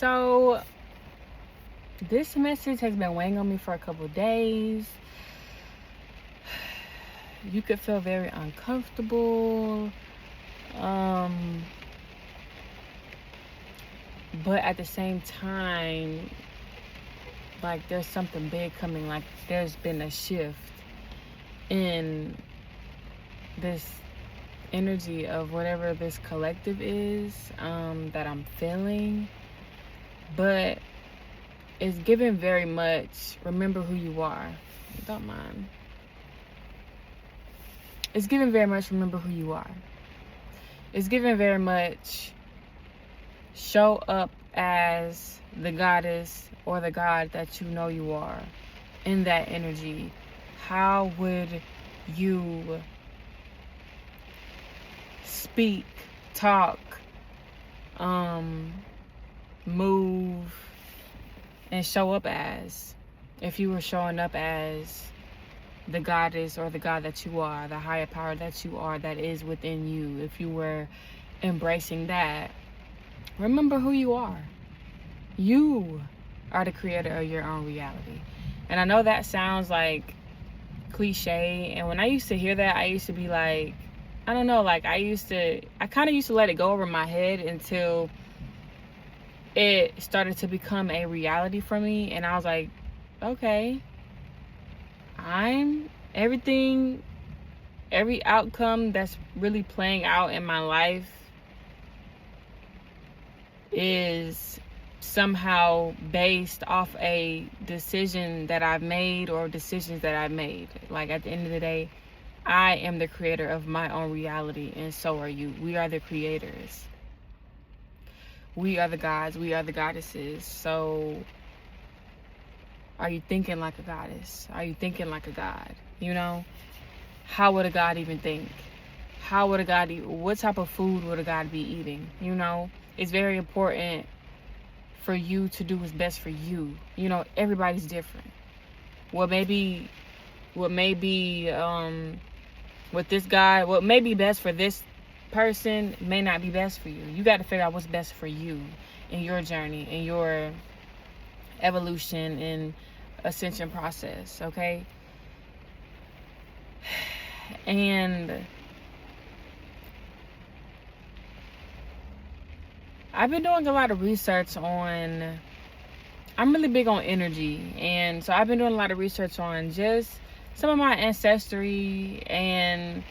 So this message has been weighing on me for a couple days. You could feel very uncomfortable. But at the same time, like there's something big coming. Like there's been a shift in this energy of whatever this collective is, that I'm feeling. But it's given very much, remember who you are. Don't mind. It's given very much, remember who you are. It's given very much, show up as the goddess or the god that you know you are in that energy. How would you speak, talk, move, and show up as if you were showing up as the goddess or the god that you are, the higher power that you are, that is within you? If you were embracing that, remember who you are. You are the creator of your own reality. And I know that sounds like cliche, and when I used to hear that, I used to be like, I don't know, like I kind of used to let it go over my head until it started to become a reality for me. And I was like, okay, every outcome that's really playing out in my life is somehow based off a decision that I've made or decisions that I've made. Like at the end of the day, I am the creator of my own reality, and so are you. We are the creators. We are the gods. We are the goddesses. So are you thinking like a goddess? Are you thinking like a god? You know, how would a god even think? How would a god eat? What type of food would a god be eating? You know, it's very important for you to do what's best for you. You know, everybody's different. What may be what may be best for this person may not be best for you. You got to figure out what's best for you in your journey, in your evolution and ascension process, okay? And I've been doing a lot of research on, I'm really big on energy, and so I've been doing a lot of research on just some of my ancestry and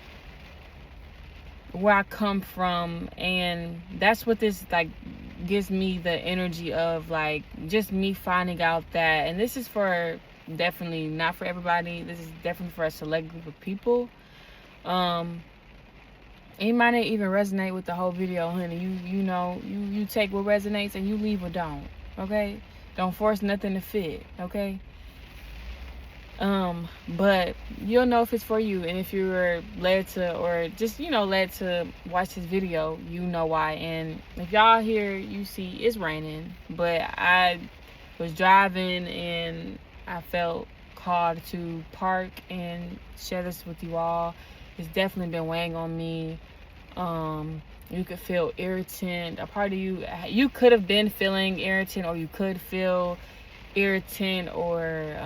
where I come from, and that's what this like gives me the energy of, like just me finding out that, and this is for definitely not for everybody, this is definitely for a select group of people. You might not even resonate with the whole video, honey. You take what resonates and you leave what don't, okay? Don't force nothing to fit, okay? But you'll know if it's for you, and if you were led to, or just, led to watch this video, you know why. And if y'all here, you see it's raining, but I was driving and I felt called to park and share this with you all. It's definitely been weighing on me. You could feel irritant. A part of you could have been feeling irritant, or you could feel irritant, or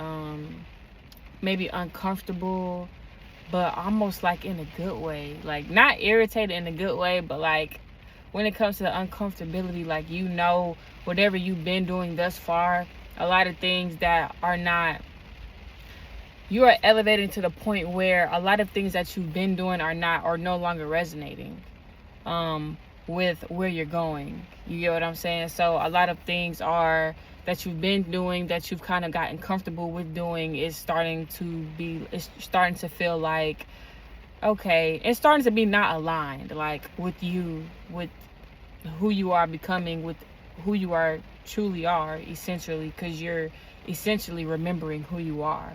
maybe uncomfortable, but almost like in a good way. Like not irritated in a good way, but like when it comes to the uncomfortability, like whatever you've been doing thus far, a lot of things that are not, you are elevating to the point where a lot of things that you've been doing are no longer resonating with where you're going. You get what I'm saying? So a lot of things that you've been doing, that you've kind of gotten comfortable with doing, it's starting to feel like, okay, it's starting to be not aligned, like with who you are becoming, with who you truly are, essentially, because you're essentially remembering who you are.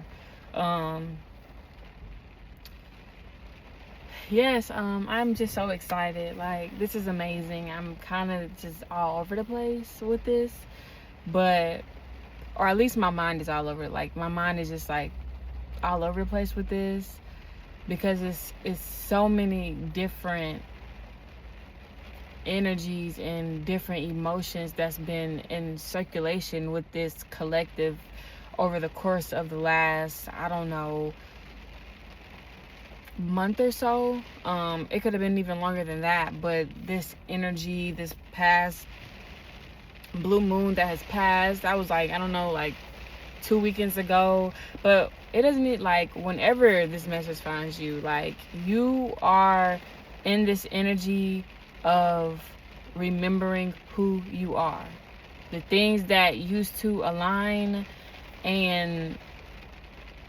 Yes, I'm just so excited. Like, this is amazing. I'm kind of just all over the place with this, but, or at least my mind is all over. Like, my mind is just like all over the place with this, because it's so many different energies and different emotions that's been in circulation with this collective over the course of the last, I don't know, month or so. It could have been even longer than that, but this energy, this past blue moon that has passed, I was like, I don't know, like 2 weekends ago. But it doesn't need, like, whenever this message finds you, like, you are in this energy of remembering who you are. The things that used to align and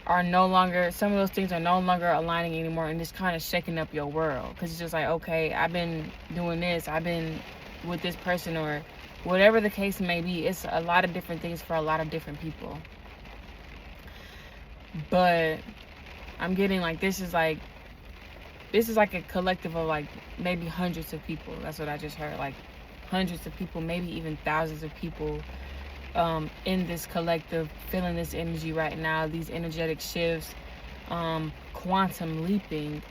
are no longer, some of those things are no longer aligning anymore, and just kind of shaking up your world. Because it's just like, okay, I've been doing this, I've been with this person, or whatever the case may be. It's a lot of different things for a lot of different people. But I'm getting like, this is like a collective of like maybe hundreds of people. That's what I just heard. Like hundreds of people, maybe even thousands of people in this collective, feeling this energy right now, these energetic shifts, quantum leaping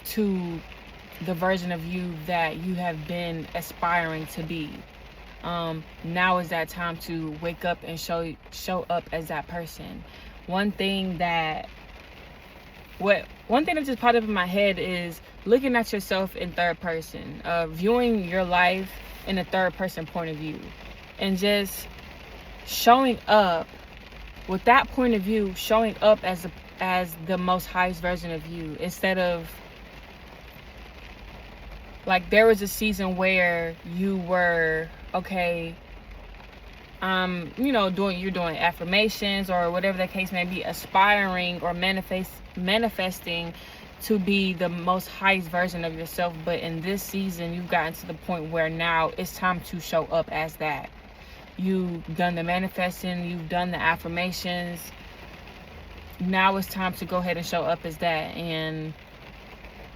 to the version of you that you have been aspiring to be. Now is that time to wake up and show up as that person. One thing that just popped up in my head is looking at yourself in third person, viewing your life in a third person point of view, and just showing up with that point of view, showing up as the most highest version of you, instead of like, there was a season where you were, okay, you're doing affirmations or whatever the case may be, aspiring or manifesting to be the most highest version of yourself. But in this season, you've gotten to the point where now it's time to show up as that. You've done the manifesting, you've done the affirmations. Now it's time to go ahead and show up as that. And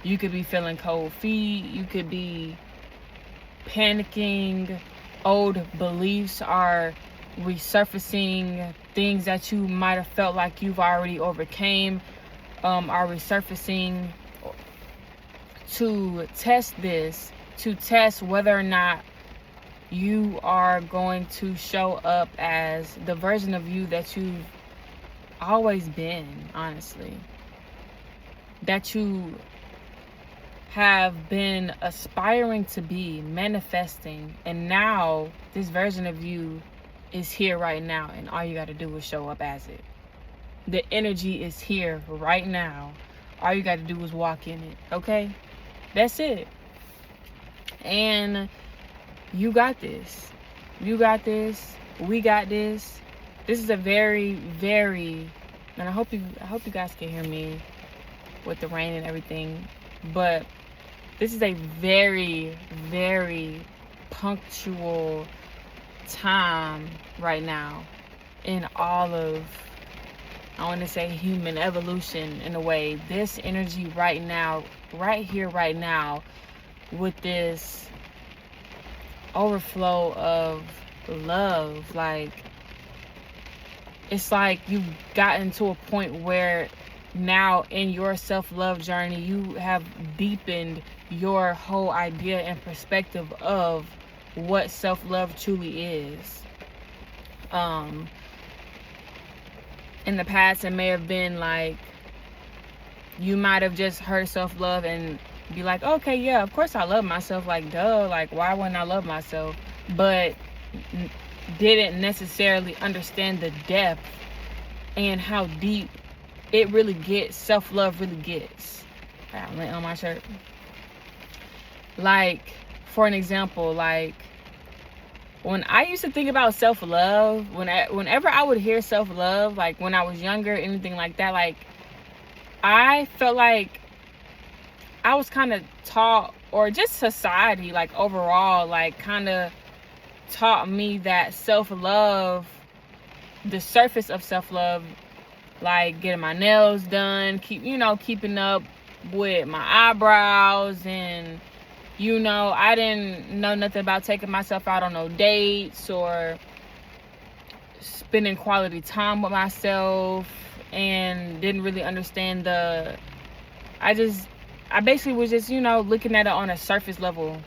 you could be feeling cold feet, you could be panicking, old beliefs are resurfacing, things that you might have felt like you've already overcame are resurfacing, to test whether or not you are going to show up as the version of you that you've always been, honestly, that you have been aspiring to be, manifesting. And now this version of you is here right now, and all you got to do is show up as it. The energy is here right now. All you got to do is walk in it. Okay, that's it. And you got this. We got this. This is a very, very, and I hope you guys can hear me with the rain and everything, but this is a very, very punctual time right now in all of, I want to say, human evolution in a way. This energy right now, right here, right now, with this overflow of love, like, it's like you've gotten to a point where now in your self-love journey, you have deepened your whole idea and perspective of what self-love truly is. In the past, it may have been like, you might have just heard self-love and be like, okay, yeah, of course I love myself, like, duh, like, why wouldn't I love myself? But didn't necessarily understand the depth and how deep it really gets, self-love really gets. I lint on my shirt. Like, for an example, like, when I used to think about self-love, whenever I would hear self-love, like when I was younger, anything like that, like, I felt like I was kind of taught, or just society, like, overall, like, kind of taught me that self-love, the surface of self-love, like getting my nails done, keeping up with my eyebrows, and I didn't know nothing about taking myself out on no dates or spending quality time with myself, and didn't really understand I basically was just, looking at it on a surface level.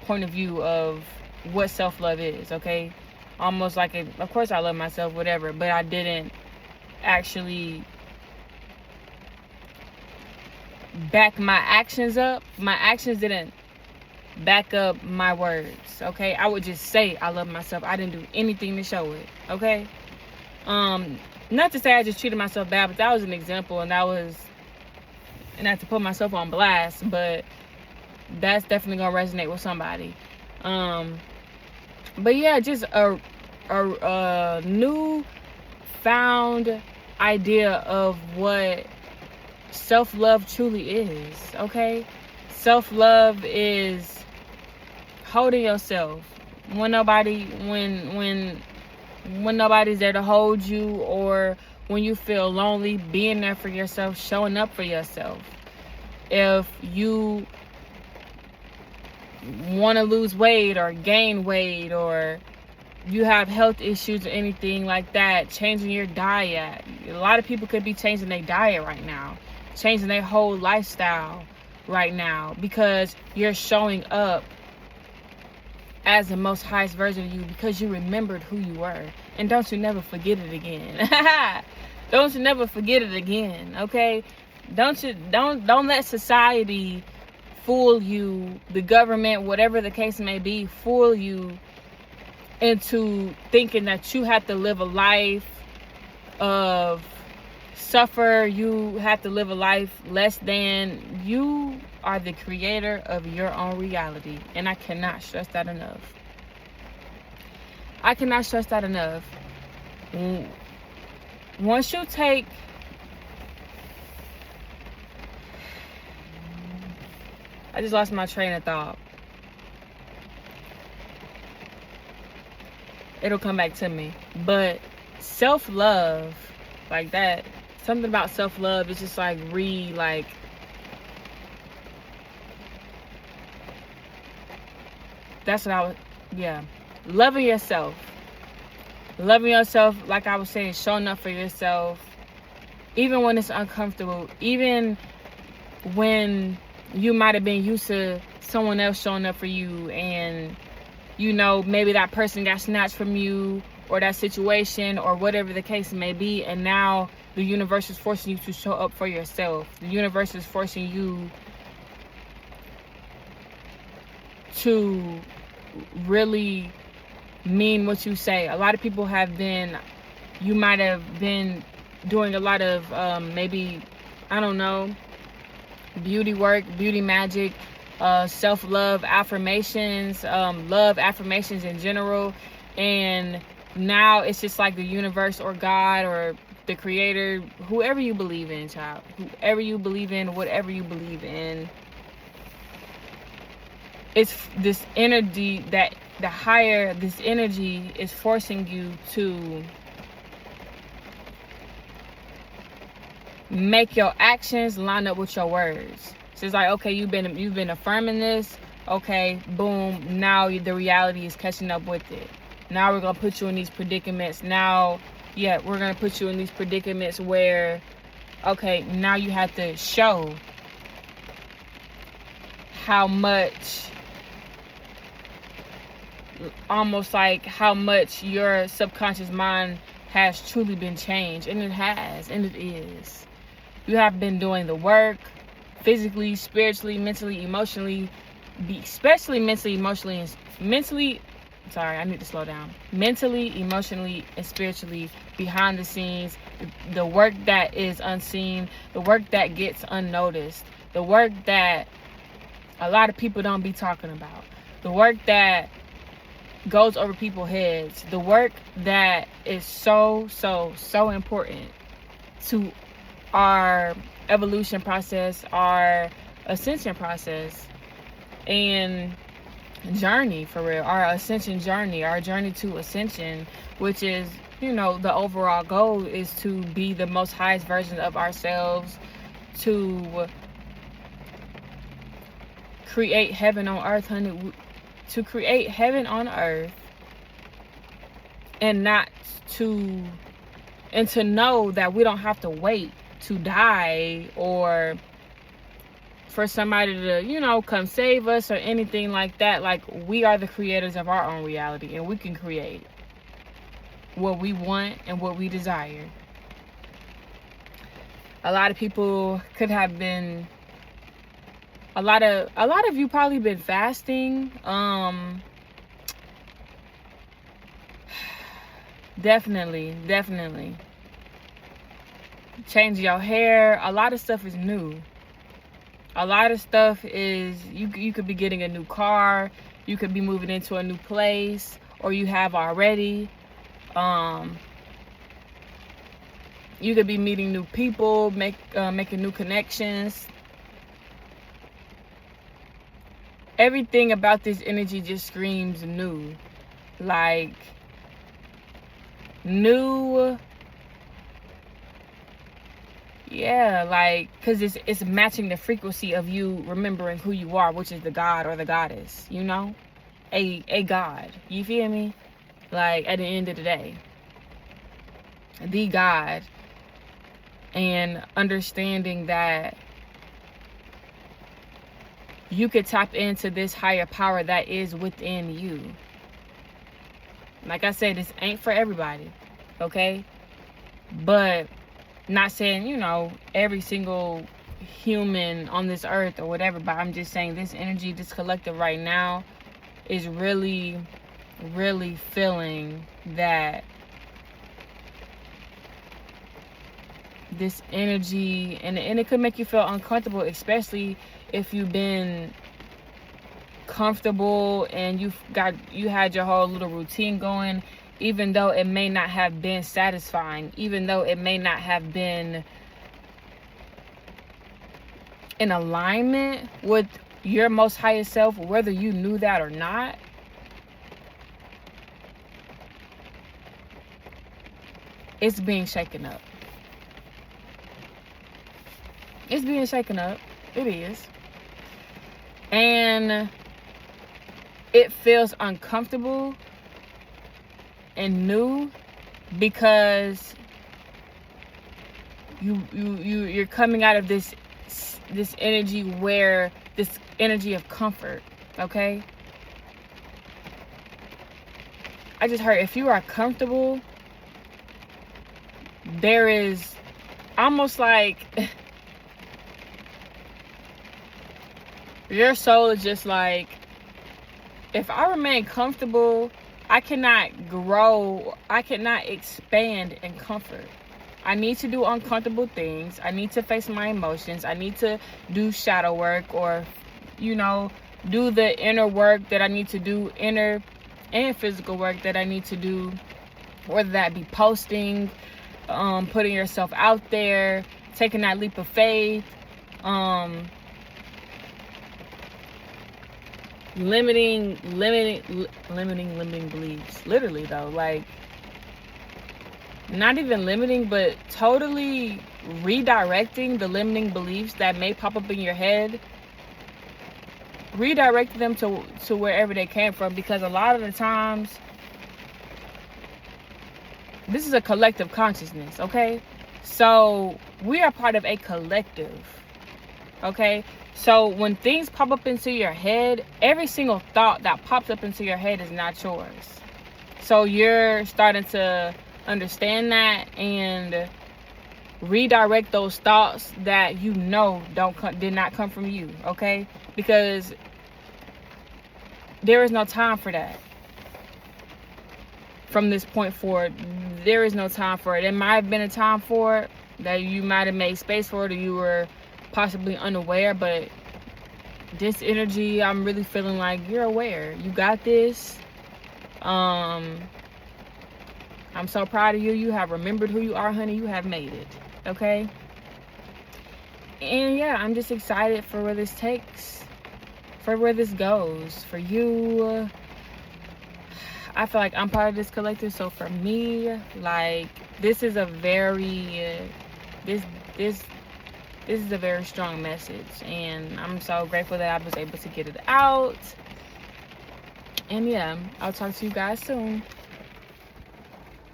point of view of what self-love is, okay? Almost like, of course I love myself, whatever, but I didn't actually back my actions up. My actions didn't back up my words, okay? I would just say I love myself. I didn't do anything to show it, okay? Not to say I just treated myself bad, but that was an example, and that was, and not to put myself on blast, but that's definitely gonna resonate with somebody. But yeah, just a new found idea of what self-love truly is, okay? Self-love is holding yourself when nobody's there to hold you, or when you feel lonely, being there for yourself, showing up for yourself. If you want to lose weight or gain weight, or you have health issues or anything like that, changing your diet. A lot of people could be changing their diet right now, changing their whole lifestyle right now, because you're showing up as the most highest version of you, because you remembered who you were. And don't you never forget it again. Don't you never forget it again, okay? Don't let society fool you, the government, whatever the case may be, fool you into thinking that you have to live a life of suffer. You have to live a life less than. You are the creator of your own reality, and I cannot stress that enough. I cannot stress that enough. Once you take I just lost my train of thought. It'll come back to me. But self-love, like that, something about self-love is just like that's what I was, yeah. Loving yourself, like I was saying, showing up for yourself, even when it's uncomfortable, even when you might have been used to someone else showing up for you, and you know, maybe that person got snatched from you, or that situation, or whatever the case may be, and now the universe is forcing you to show up for yourself. The universe is forcing you to really mean what you say. A lot of people you might have been doing a lot of maybe, I don't know, beauty work, beauty magic, self-love affirmations, love affirmations in general, and now it's just like the universe or God or the creator, whoever you believe in, child, whoever you believe in, whatever you believe in, it's this energy that this energy is forcing you to make your actions line up with your words. So it's like, okay, you've been affirming this, okay, boom, now the reality is catching up with it. Now we're gonna put you in these predicaments. We're gonna put you in these predicaments where, okay, now you have to show how much, almost like how much your subconscious mind has truly been changed. And it has, and it is. You have been doing the work, physically, spiritually, mentally, emotionally, especially mentally, emotionally, I need to slow down. Mentally, emotionally, and spiritually, behind the scenes, the work that is unseen, the work that gets unnoticed, the work that a lot of people don't be talking about, the work that goes over people's heads, the work that is so important to our evolution process, our ascension process, and journey, for real, our ascension journey, our journey to ascension, which is, you know, the overall goal is to be the most highest version of ourselves, to create heaven on earth, honey, to create heaven on earth, and to know that we don't have to wait to die or for somebody to, you know, come save us or anything like that. Like, we are the creators of our own reality, and we can create what we want and what we desire. A lot of people could have been, a lot of you probably been fasting. Definitely change your hair. A lot of stuff is new. A lot of stuff is, you could be getting a new car, you could be moving into a new place, or you have already. You could be meeting new people, making new connections. Everything about this energy just screams new. Like, new. Yeah, like, because it's matching the frequency of you remembering who you are, which is the god or the goddess, you know? A god. You feel me? Like, at the end of the day, the god. And understanding that you could tap into this higher power that is within you. Like I said, this ain't for everybody, okay? But not saying, you know, every single human on this earth or whatever, but I'm just saying this energy, this collective right now is really feeling that this energy, and it could make you feel uncomfortable, especially if you've been comfortable and you had your whole little routine going, even though it may not have been satisfying, even though it may not have been in alignment with your most highest self, whether you knew that or not. It's being shaken up. It's being shaken up. It is. And it feels uncomfortable and new because you're coming out of this energy where this energy of comfort, okay? I just heard if you are comfortable, there is almost like your soul is just like, if I remain comfortable, I cannot grow, I cannot expand in comfort. I need to do uncomfortable things. I need to face my emotions. I need to do shadow work, or, you know, do the inner work that I need to do, inner and physical work that I need to do, whether that be posting, putting yourself out there, taking that leap of faith, limiting beliefs. Literally though, like, not even limiting, but totally redirecting the limiting beliefs that may pop up in your head. Redirect them to wherever they came from, because a lot of the times this is a collective consciousness, okay? So we are part of a collective, okay? So when things pop up into your head, every single thought that pops up into your head is not yours. So you're starting to understand that and redirect those thoughts that you know did not come from you, okay? Because there is no time for that. From this point forward, there is no time for it. There might have been a time for it that you might have made space for it, or you were possibly unaware, but this energy, I'm really feeling like you're aware. You got this. I'm so proud of you. You have remembered who you are, honey. You have made it, okay? And yeah, I'm just excited for where this takes, for where this goes, for you. I feel like I'm part of this collective, so for me, like, this is a very, this is a very strong message, and I'm so grateful that I was able to get it out. And yeah, I'll talk to you guys soon.